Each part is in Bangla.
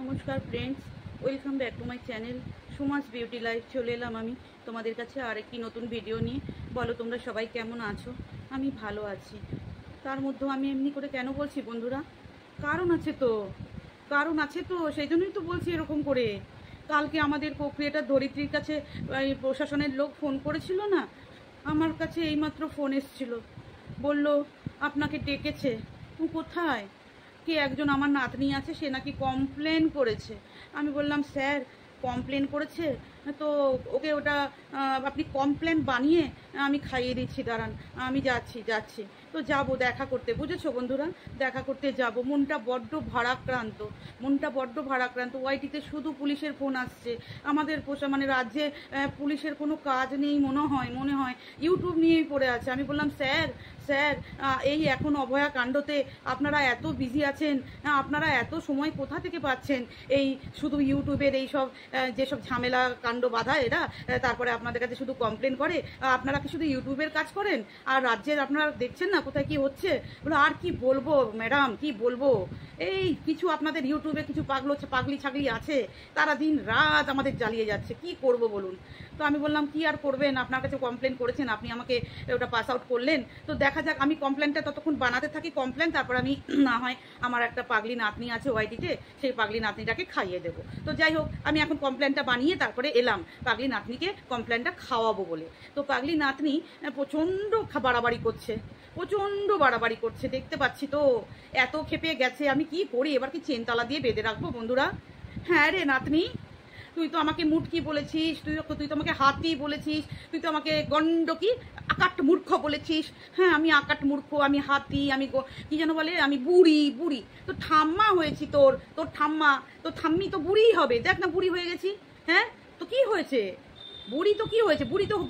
নমস্কার friends, welcome back to my channel Suma's beauty life. চলে এলাম আমি তোমাদের কাছে আরেকটি নতুন ভিডিও নিয়ে। বলো তোমরা সবাই কেমন আছো? আমি ভালো আছি। তার মধ্যেও আমি এমনি করে কেন বলছি বন্ধুরা? কারণ আছে তো, সেই জন্যই তো বলছি এরকম করে। কালকে আমাদের কো-ক্রিয়েটার ধরিত্রীর কাছে এই প্রশাসনের লোক ফোন করেছিল না, আমার কাছে এইমাত্র ফোন এসেছিল, বলল আপনাকে ডেকেছে। কোথায়? কে একজন আমার নাতনি আছে, সে নাকি কমপ্লেন করেছে। আমি বললাম স্যার কমপ্লেন করেছে তো ওকে ওটা আপনি কমপ্লেন বানিয়ে আমি খাইয়ে দিচ্ছি, দাঁড়ান আমি যাচ্ছি। তো যাব দেখা করতে, বুঝেছো বন্ধুরা? দেখা করতে যাব। মনটা বড্ড ভারাক্রান্ত। ওয়াইটিতে শুধু পুলিশের ফোন আসছে। আমাদের মানে রাজ্যে পুলিশের কোনো কাজ নেই মনে হয় ইউটিউব নিয়েই পড়ে আছে। আমি বললাম স্যার এই এখন অভয়া কাণ্ডতে আপনারা এত বিজি আছেন, আপনারা এত সময় কোথা থেকে পাচ্ছেন? এই শুধু ইউটিউবের এই সব যেসব ঝামেলা কাণ্ড বাধা এরা, তারপরে আপনাদের কাছে শুধু কমপ্লেন করে। আপনারা কি শুধু ইউটিউবের কাজ করেন? আর রাজ্যের আপনারা দেখছেন না কোথায় কি হচ্ছে? বলো আর কি বলবো ম্যাডাম, কি বলবো? এই কিছু আপনাদের ইউটিউবে কিছু পাগলি ছাগলি আছে, তারা দিন রাত আমাদের জ্বালিয়ে যাচ্ছে। কি করব বলুন? তো আমি বললাম কি আর করবেন, আপনার কাছে কমপ্লেন করেছেন, আপনি আমাকে ওটা পাস আউট করলেন, তো দেখা যাক। আমি কমপ্লেনটা ততক্ষণ বানাতে থাকি কমপ্লেন, তারপর আমি না হয় আমার একটা পাগলি নাতনি আছে ওয়াইটিতে, সেই পাগলি নাতনিটাকে খাইয়ে দেবো। তো যাই হোক, আমি এখন কমপ্লেনটা বানিয়ে তারপরে এলাম পাগলি নাতনিকে কমপ্লেনটা খাওয়াবো বলে। তো পাগলি নাতনি প্রচণ্ড বাড়াবাড়ি করছে, দেখতে পাচ্ছি তো। এত খেপে গেছে, আমি কি করি এবার? কি চেনতলা দিয়ে বেঁধে রাখবো বন্ধুরা? হ্যাঁ রে নাতনি, তুই তো আমাকে মুটকি বলেছিস, তুই তো আমাকে হাতি বলেছিস, তুই তো আমাকে গন্ডকি আকাট মূর্খ বলেছিস। হ্যাঁ আমি আকাট মূর্খ, আমি হাতি, আমি কি যেন বলে, আমি বুড়ি। তো ঠাম্মা হয়েছি তোর ঠাম্মি তো বুড়িই হবে। দেখ না বুড়ি হয়ে গেছি। হ্যাঁ তো কি হয়েছে?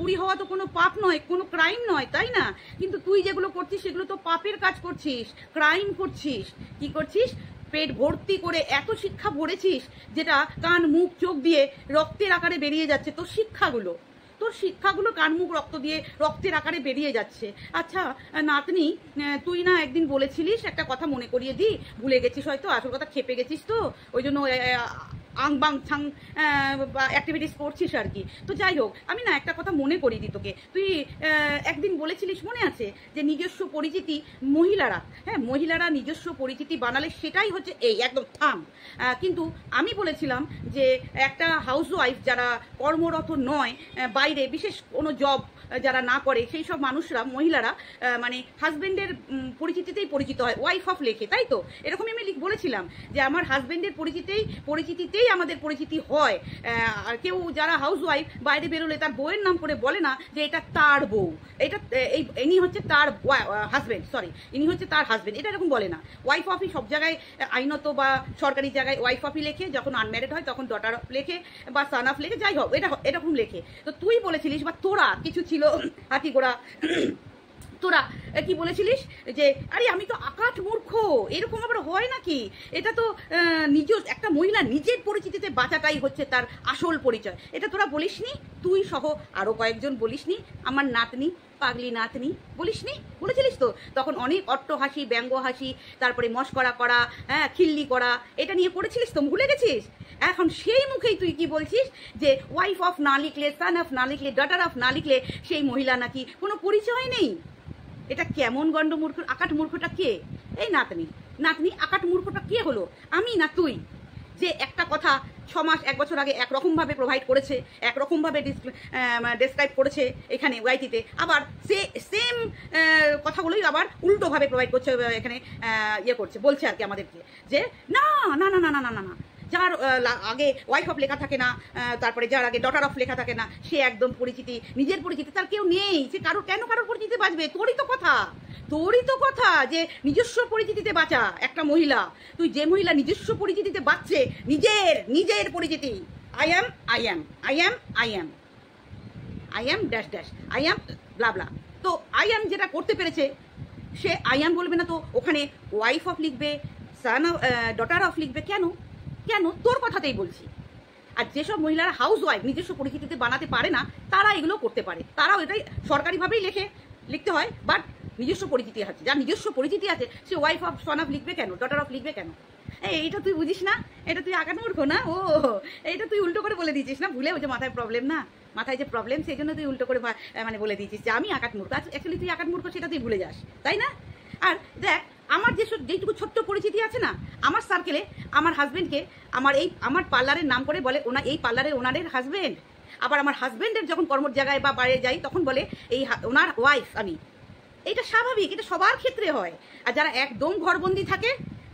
বুড়ি হওয়া তো কোনো পাপ নয়, কোনো ক্রাইম নয়, তাই না? কিন্তু তুই যেগুলো করছিস সেগুলো তো পাপের কাজ করছিস, ক্রাইম করছিস। কি করছিস? পেট ভর্তি করে এত শিক্ষা ভরেছিস, যেটা কান মুখ চোখ দিয়ে রক্তের আকারে বেরিয়ে যাচ্ছে। তোর শিক্ষাগুলো কান মুখ রক্তের আকারে বেরিয়ে যাচ্ছে। আচ্ছা নাতনি, তুই না একদিন বলেছিলিস, একটা কথা মনে করিয়ে দিই, ভুলে গেছিস হয়তো, আসল কথা খেপে গেছিস তো, ওই জন্য আং বাং ছাং অ্যাক্টিভিটিস করছিস আর কি। তো যাই হোক, আমি না একটা কথা মনে করি দিই তোকে। তুই একদিন বলেছিলিস, মনে আছে, যে নিজস্ব পরিচিতি মহিলারা নিজস্ব পরিচিতি বানালে সেটাই হচ্ছে এই একদম থাম। কিন্তু আমি বলেছিলাম যে একটা হাউসওয়াইফ যারা কর্মরত নয়, বাইরে বিশেষ কোনো জব যারা না করে, সেই সব মানুষরা, মহিলারা মানে হাজবেন্ডের পরিচিতিতেই পরিচিত হয়, ওয়াইফ অফ লেখে, তাই তো? এরকমই আমি বলেছিলাম যে আমার হাজবেন্ডের পরিচিতিতেই আমাদের পরিচিতি হয়। আর কেউ যারা হাউসওয়াইফ বাইরে বেরোলে তার বউয়ের নাম করে বলে না যে এটা তার বউ, ইনি হচ্ছে তার হাজবেন্ড, এটা এরকম বলে না। ওয়াইফ অফই সব জায়গায় আইনত বা সরকারি জায়গায় ওয়াইফ অফই লেখে, যখন আনম্যারিড হয় তখন ডটার অফ লেখে বা সান অফ লেখে, যাই হোক এরকম লেখে। তো তুই বলেছিলিস, বা তোরা কিছু ছিল হাতি গোড়া, তোরা কি বলেছিলিস যে আরে আমি তো আকাট মূর্খ। এরকম আবার হয় নাকি? এটা তো একটা মহিলা নিজের পরিচিতিতে বাঁচাটাই হচ্ছে তার আসল পরিচয়। এটা তোরা বলিসনি? তুই সহ আরো কয়েকজন বলিসনি? আমার নাতনি, পাগলি নাতনি বলিসনি? বলেছিলিস তো। তখন অনেক অট্ট হাসি, ব্যঙ্গ হাসি, তারপরে মস্করা করা, খিল্লি করা, এটা নিয়ে করেছিলিস তো, ভুলে গেছিস? এখন সেই মুখেই তুই কি বলছিস যে ওয়াইফ অফ না লিখলে, সান অফ না লিখলে, ডটার অফ না লিখলে সেই মহিলা নাকি কোনো পরিচয় নেই। এটা কেমন গন্ড মূর্খ? আকাট মূর্খটা কে? এই নাতনি আকাট মূর্খটা কে হলো? আমি না তুই? যে একটা কথা 6 মাস 1 বছর আগে একরকমভাবে প্রোভাইড করেছে, একরকমভাবে ডেসক্রাইব করেছে এখানে ওয়াইটিতে, আবার সেম কথাগুলোই আবার উল্টোভাবে প্রোভাইড করছে এখানে, বলছে আর কি আমাদেরকে, যে না না না না না না না না যার আগে ওয়াইফ অফ লেখা থাকে না, তারপরে যার আগে ডটার অফ লেখা থাকে না, সে একদম নিজের পরিচিতি তার কেউ নেই। সে কারোর পরিচিতিতে বাঁচবে? তোরই তো কথা যে নিজস্ব পরিচিতিতে বাঁচা একটা মহিলা। তুই যে মহিলা নিজস্ব পরিচিতিতে বাঁচছে, নিজের পরিচিতি, I am dash dash, I am blah blah. তো আই এম যেটা করতে পেরেছে, সে আই এম বলবে না তো, ওখানে ওয়াইফ অফ লিখবে, সান অফ, ডটার অফ লিখবে। কেন? তোর কথাতেই বলছি। আর যেসব মহিলারা হাউস ওয়াইফ নিজস্ব পরিচিতিতে বানাতে পারে না, তারা এগুলো করতে পারে, তারাও এটাই সরকারিভাবেই লিখতে হয়। বাট নিজস্ব পরিচিতি আছে, যার নিজস্ব পরিচিতি আছে, সে ওয়াইফ অফ, সন অফ লিখবে কেন? ডটার অফ লিখবে কেন? এইটা তুই বুঝিস না, এটা তুই আকাট মূর্খ না? ও এইটা তুই উল্টো করে বলে দিয়েছিস না, ভুলে ওই যে মাথায় প্রবলেম না, মাথায় যে প্রবলেম, সেই জন্য তুই উল্টো করে মানে বলে দিয়েছিস যে আমি আকাট মূর্খ। অ্যাকচুয়ালি তুই আকাট মূর্খ সেটা তুই ভুলে যাস, তাই না? আর দেখ, আমার যেটুকু ছোট্ট পরিচিতি আছে না, আমার সার্কেলে আমার হাজবেন্ডকে আমার পার্লারের নাম করে বলে এই পার্লারের ওনারের হাজবেন্ড। আবার আমার হাজবেন্ডের যখন কর্মর জায়গায় বা বাইরে যাই তখন বলে এই ওনার ওয়াইফ আমি। এটা স্বাভাবিক, এটা সবার ক্ষেত্রে হয়। আর যারা একদম ঘরবন্দি থাকে,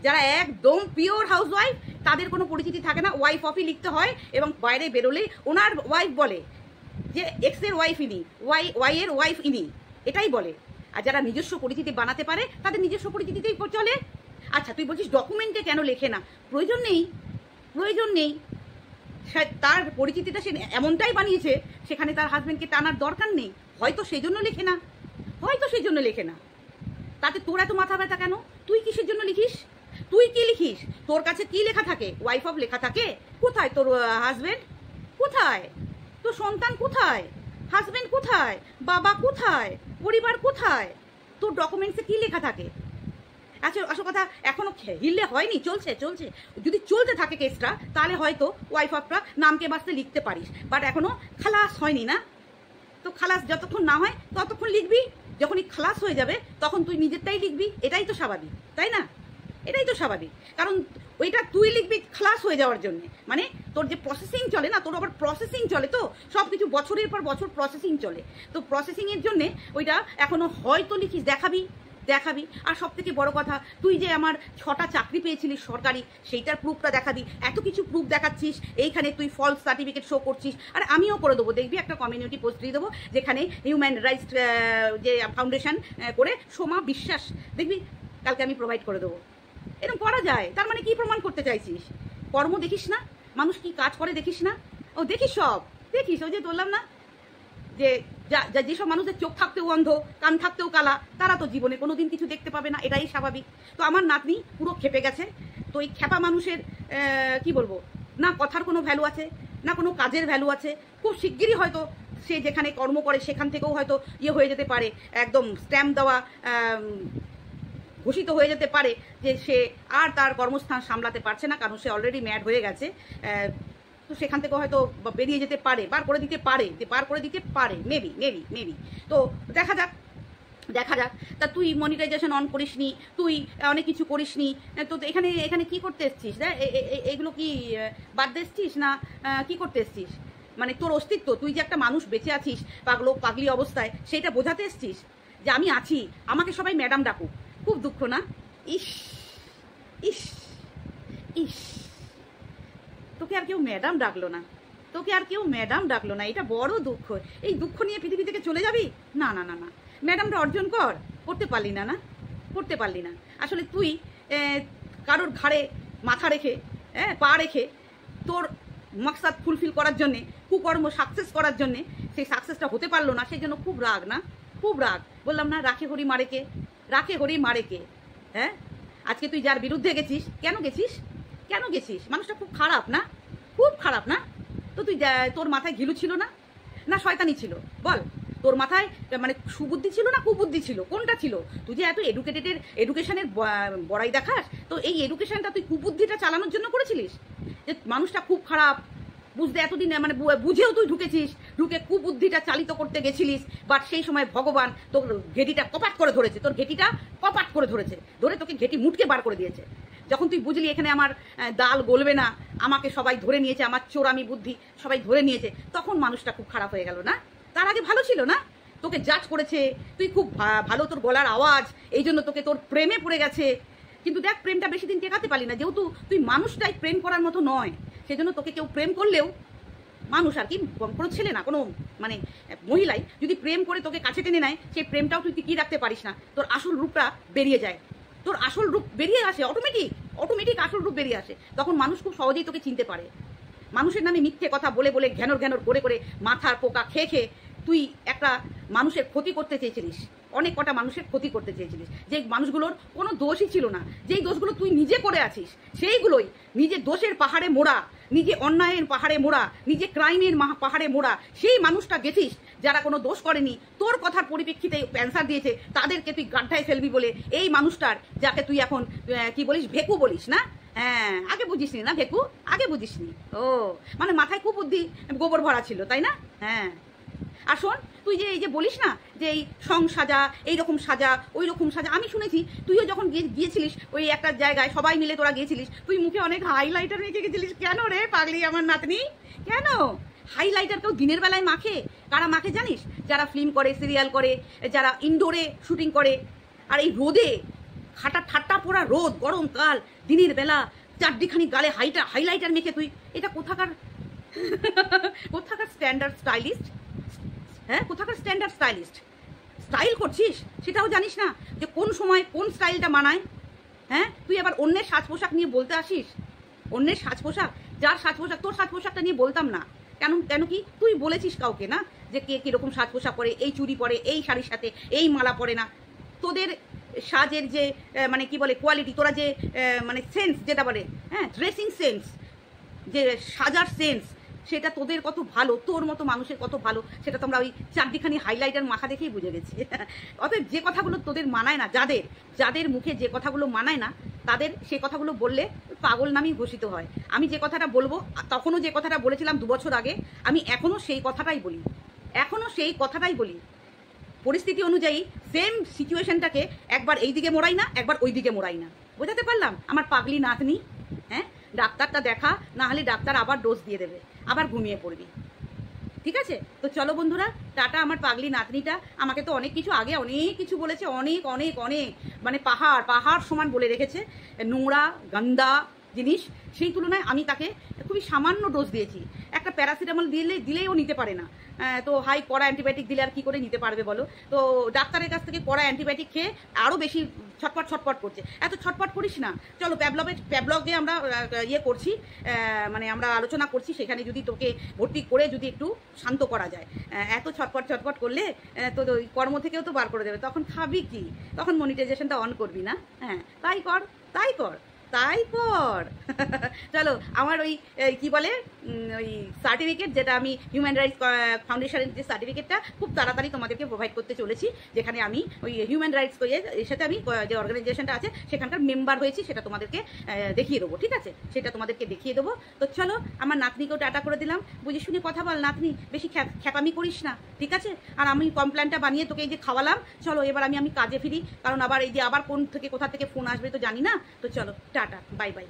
যারা একদম পিওর হাউস ওয়াইফ, তাদের কোনো পরিচিতি থাকে না, ওয়াইফ অফই লিখতে হয়, এবং বাইরে বেরোলেই ওনার ওয়াইফ বলে, যে এক্স এর ওয়াইফ ইনি, ওয়াই এর ওয়াইফ ইনি, এটাই বলে। আর যারা নিজস্ব পরিচিতি বানাতে পারে তাদের নিজস্ব পরিচিতিতেই চলে। আচ্ছা, তুই বলছিস ডকুমেন্টে কেন লেখে না? প্রয়োজন নেই। তার পরিচিতিটা সে এমনটাই বানিয়েছে, সেখানে তার হাজবেন্ডকে টানার দরকার নেই, হয়তো সেই জন্য লেখে না। তাতে তোর এত মাথা ব্যথা কেন? তুই কিসের জন্য লিখিস? তুই কি লিখিস? তোর কাছে কি লেখা থাকে? ওয়াইফ অফ লেখা থাকে? কোথায় তোর হাজবেন্ড? কোথায় তোর সন্তান? কোথায় হাজবেন্ড? কোথায় বাবা? কোথায় পরিবার? কোথায়? তোর ডকুমেন্টসে কি লেখা থাকে? আচ্ছা, আসল কথা এখনো হিললে হয়নি, চলছে। যদি চলতে থাকে কেসটা, তাহলে হয়তো ওয়াইফ অফটা নামকে বাঁচতে লিখতে পারিস, বাট এখনো খালাস হয়নি না। তো খালাস যতক্ষণ না হয় ততক্ষণ লিখবি, যখনই খালাস হয়ে যাবে তখন তুই নিজেরটাই লিখবি। এটাই তো স্বাভাবিক, তাই না? এটাই তো স্বাভাবিক, কারণ ওইটা তুই লিখবি খালাস হয়ে যাওয়ার জন্য। মানে তোর যে প্রসেসিং চলে না, তোর আবার প্রসেসিং চলে, তো সব কিছু বছরের পর বছর প্রসেসিং চলে, তো প্রসেসিংয়ের জন্যে ওইটা এখনো হয়তো লিখিস, দেখাবি। আর সব থেকে বড় কথা, তুই যে আমার 6টা চাকরি পেয়েছিলিস সরকারি, সেইটার প্রুফটা দেখাবি। এত কিছু প্রুফ দেখাচ্ছিস, এইখানে তুই ফলস সার্টিফিকেট শো করছিস। আর আমিও করে দেবো, দেখবি একটা কমিউনিটি পোস্ট দিয়ে দেবো, যেখানে হিউম্যান রাইটস যে ফাউন্ডেশন করে সোমা বিশ্বাস, দেখবি কালকে আমি প্রোভাইড করে দেবো। এরকম করা যায়। তার মানে কি প্রমাণ করতে চাইছিস? কর্ম দেখিস না? মানুষ কি কাজ করে দেখিস না? ও দেখিস, সব দেখিস। ওই যে বললাম না, যে যেসব মানুষের চোখ থাকতেও অন্ধ, কান থাকতেও কালা, তারা তো জীবনে কোনোদিন কিছু দেখতে পাবে না, এটাই স্বাভাবিক। তো আমার নাতনি পুরো খেপে গেছে। তো এই খেপা মানুষের কি বলবো, না কথার কোনো ভ্যালু আছে, না কোনো কাজের ভ্যালু আছে। খুব শিগগিরই হয়তো সে যেখানে কর্ম করে সেখান থেকেও হয়তো হয়ে যেতে পারে, একদম স্ট্যাম্প দেওয়া ঘোষিত হয়ে যেতে পারে যে সে আর তার কর্মস্থান সামলাতে পারছে না, কারণ সে অলরেডি ম্যাড হয়ে গেছে। তো সেখান থেকে হয়তো বেরিয়ে যেতে পারে, বার করে দিতে পারে, মেবি। তো দেখা যাক। তা তুই মনিটাইজেশন অন করিসনি, তুই অনেক কিছু করিসনি, তো এখানে কি করতে এসছিস? এগুলো কি বাদ দিয়ে এসছিস, না কি করতে এসছিস? মানে তোর অস্তিত্ব, তুই যে একটা মানুষ বেঁচে আছিস পাগলি অবস্থায়, সেইটা বোঝাতে এসছিস যে আমি আছি, আমাকে সবাই ম্যাডাম ডাকুক। খুব দুঃখ না? ইস, তোকে আর কেউ ম্যাডাম ডাকলো না, এটা বড় দুঃখ। এই দুঃখ নিয়ে পৃথিবী থেকে চলে যাবি? না, ম্যাডামটা অর্জন করতে পারলি না। আসলে তুই কারোর ঘাড়ে মাথা রেখে, পা রেখে, তোর মাকসাদ ফুলফিল করার জন্যে, কুকর্ম সাকসেস করার জন্যে, সেই সাকসেসটা হতে পারলো না, সেই জন্য খুব রাগ। বললাম না, রাখে হরি মারে কে। হ্যাঁ, আজকে তুই যার বিরুদ্ধে গেছিস, কেন গেছিস? মানুষটা খুব খারাপ না? তো তুই তোর মাথায় ঘিলু ছিল না শয়তানি ছিল? বল, তোর মাথায় মানে সুবুদ্ধি ছিল না কুবুদ্ধি ছিল? কোনটা ছিল? তুই যে এত এডুকেশনের বড়াই দেখাস, তো এই এডুকেশনটা তুই কুবুদ্ধিটা চালানোর জন্য করেছিলিস, যে মানুষটা খুব খারাপ বুঝতে এতদিন মানে বুঝেও তুই ঢুকে কুবুদ্ধিটা চালিত করতে গেছিলিস। বাট সেই সময় ভগবান তোর ঘেটিটা কপাট করে ধরেছে, ধরে তোকে ঘেটি মুটকে বার করে দিয়েছে। যখন তুই বুঝলি এখানে আমার ডাল গলবে না, আমাকে সবাই ধরে নিয়েছে, আমার চোরামি বুদ্ধি সবাই ধরে নিয়েছে, তখন মানুষটা খুব খারাপ হয়ে গেল না? তার আগে ভালো ছিল না? তোকে জাজ করেছে, তুই খুব ভালো, তোর গলার আওয়াজ, এই জন্য তোকে তোর প্রেমে পড়ে গেছে। কিন্তু দেখ, প্রেমটা বেশি দিন টেকাতে পারলি না, যেহেতু তুই মানুষটাই প্রেম করার মতো নয়, সেজন্য তোকে কেউ প্রেম করলেও, মানুষ আর কি, কোনো ছেলে না, কোনো মানে মহিলাই যদি প্রেম করে তোকে কাছে টেনে নেয়, সেই প্রেমটাও তুই কি রাখতে পারিস না, তোর আসল রূপটা বেরিয়ে যায়, তোর আসল রূপ বেরিয়ে আসে, অটোমেটিক আসল রূপ বেরিয়ে আসে। তখন মানুষ খুব সহজেই তোকে চিনতে পারে। মানুষের নামে মিথ্যে কথা বলে ঘ্যানর করে মাথার পোকা খেয়ে তুই একটা মানুষের ক্ষতি করতে চেয়েছিলিস, অনেক কটা মানুষের ক্ষতি করতে চেয়েছিলিস, যে মানুষগুলোর কোনো দোষই ছিল না, যেই দোষগুলো তুই নিজে করে আছিস, সেইগুলোই নিজের দোষের পাহাড়ে মোড়া, নিজে অন্যায়ের পাহাড়ে মোড়া, নিজে ক্রাইমের পাহাড়ে মোড়া, সেই মানুষটা গেছিস যারা কোনো দোষ করেনি, তোর কথার পরিপ্রেক্ষিতে অ্যান্সার দিয়েছে, তাদেরকে তুই গাড্ডায় ফেলবি বলে এই মানুষটার, যাকে তুই এখন কি বলিস, ভেকু বলিস না, হ্যাঁ, আগে বুঝিসনি না ভেকু, আগে বুঝিসনি। ও মানে মাথায় খুব বুদ্ধি গোবর ভরা ছিল, তাই না? হ্যাঁ। আর শোন, তুই যে এই যে বলিস না যে এই সং সাজা, এইরকম সাজা, ওই রকম সাজা, আমি শুনেছি তুইও যখন গিয়েছিলিস ওই একটা জায়গায়, সবাই মিলে তোরা গিয়েছিলিস, তুই মুখে অনেক হাইলাইটার মেখে গেছিলিস। কেন রে পাগলি আমার নাতনি, কেন হাইলাইটার কেউ দিনের বেলায় মাখে? কারা মাখে জানিস? যারা ফিল্ম করে, সিরিয়াল করে, যারা ইনডোরে শুটিং করে। আর এই রোদে, ঠাট্টা পোড়া রোদ, গরমকাল, দিনের বেলা চারদিখানি গালে হাইলাইটার মেখে তুই, এটা কোথাকার কোথাকার স্ট্যান্ডার্ড স্টাইলিস্ট? হ্যাঁ, কোথাকার স্ট্যান্ডার্ড স্টাইলিস্ট? স্টাইল করছিস সেটাও জানিস না যে কোন সময় কোন স্টাইলটা মানায়? হ্যাঁ, তুই আবার অন্যের সাজ পোশাক নিয়ে বলতে আসিস। অন্যের সাজ পোশাক, যার সাজ পোশাক, তোর সাজ পোশাকটা নিয়ে বলতাম না কেন? কেন কি তুই বলেছিস কাউকে না যে কে কিরকম সাজ পোশাক পরে, এই চুড়ি পরে, এই শাড়ির সাথে এই মালা পরে না? তোদের সাজের যে মানে কি বলে কোয়ালিটি, তোরা যে মানে সেন্স যেটা বলে, হ্যাঁ ড্রেসিং সেন্স, যে সাজার সেন্স, সেটা তোদের কত ভালো, তোর মতো মানুষের কত ভালো, সেটা তোমরা ওই চারদিখানি হাইলাইটার মাখা দেখেই বুঝে গেছি। অতএব যে কথাগুলো তোদের মানায় না, যাদের মুখে যে কথাগুলো মানায় না, তাদের সেই কথাগুলো বললে পাগল নামেই ঘোষিত হয়। আমি যে কথাটা বলবো, তখনও যে কথাটা বলেছিলাম 2 বছর আগে, আমি এখনও সেই কথাটাই বলি। পরিস্থিতি অনুযায়ী সেম সিচুয়েশনটাকে একবার এই দিকে মোড়াই না, একবার ওই দিকে মোড়াই না। বোঝাতে পারলাম আমার পাগলি নাতনি? হ্যাঁ, ডাক্তারটা দেখা, না হলে ডাক্তার আবার ডোজ দিয়ে দেবে, আবার ঘুমিয়ে পড়বি। ঠিক আছে, তো চলো বন্ধুরা, টাটা। আমার পাগলি নাতনিটা আমাকে তো অনেক কিছু বলেছে, অনেক অনেক অনেক, মানে পাহাড় সমান বলে রেখেছে নোংরা গান্দা জিনিস। সেই তুলনায় আমি তাকে খুবই সামান্য ডোজ দিয়েছি। একটা প্যারাসিটামল দিলেই ও নিতে পারে না, তো হাই কড়া অ্যান্টিবায়োটিক দিলে আর কি করে নিতে পারবে বলো? তো ডাক্তারের কাছ থেকে কড়া অ্যান্টিবায়োটিক খেয়ে আরও বেশি ছটপট করছে। এত ছটপট করিস না, চলো প্যাবলগে আমরা ইয়ে করছি, মানে আমরা আলোচনা করছি, সেখানে যদি তোকে ভর্তি করে যদি একটু শান্ত করা যায়। এত ছটপট করলে তো ওই কর্ম থেকেও তো বার করে দেবে, তখন খাবি কি? তখন মনিটাইজেশনটা অন করবি না? হ্যাঁ, তাই কর। চলো, আমার ওই কি বলে ওই সার্টিফিকেট, যেটা আমি হিউম্যান রাইটস ফাউন্ডেশনের যে সার্টিফিকেটটা খুব তাড়াতাড়ি তোমাদেরকে প্রোভাইড করতে চলেছি, যেখানে আমি ওই হিউম্যান রাইটস এর সাথে আমি যে অর্গানাইজেশনটা আছে সেখানকার মেম্বার হয়েছি, সেটা তোমাদেরকে দেখিয়ে দেবো। ঠিক আছে, সেটা তোমাদেরকে দেখিয়ে দেবো। তো চলো, আমার নাতনিকেও টাটা করে দিলাম। বুঝে শুনে কথা বল নাতনি, বেশি খ্যাপামি করিস না, ঠিক আছে? আর আমি কমপ্ল্যানটা বানিয়ে তোকে এই যে খাওয়ালাম, চলো এবার আমি কাজে ফিরি, কারণ আবার এই যে আবার কোথা থেকে ফোন আসবে তো জানি না। তো চলো, টাটা, বাই বাই।